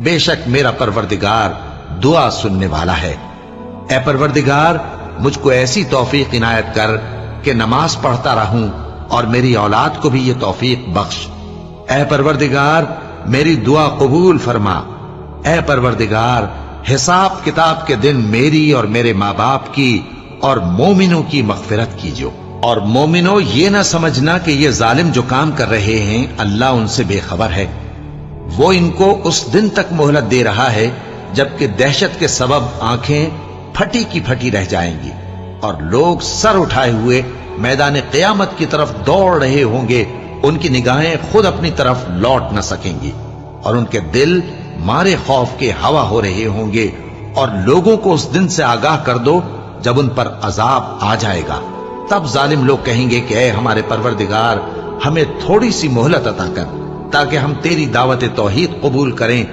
بے شک میرا پروردگار دعا سننے والا ہے۔ اے پروردگار مجھ کو ایسی توفیق عنایت کر کہ نماز پڑھتا رہوں اور میری اولاد کو بھی یہ توفیق بخش۔ اے پروردگار میری دعا قبول فرما۔ اے پروردگار حساب کتاب کے دن میری اور میرے ماں باپ کی اور مومنوں کی مغفرت کیجو۔ اور مومنوں یہ نہ سمجھنا کہ یہ ظالم جو کام کر رہے ہیں اللہ ان سے بے خبر ہے، وہ ان کو اس دن تک مہلت دے رہا ہے جبکہ دہشت کے سبب آنکھیں پھٹی کی پھٹی رہ جائیں گی اور لوگ سر اٹھائے ہوئے میدان قیامت کی طرف دوڑ رہے ہوں گے، ان کی نگاہیں خود اپنی طرف لوٹ نہ سکیں گی اور ان کے دل مارے خوف کے ہوا ہو رہے ہوں گے۔ اور لوگوں کو اس دن سے آگاہ کر دو جب ان پر عذاب آ جائے گا، تب ظالم لوگ کہیں گے کہ اے ہمارے پروردگار ہمیں تھوڑی سی مہلت عطا کر تاکہ ہم تیری دعوت توحید قبول کریں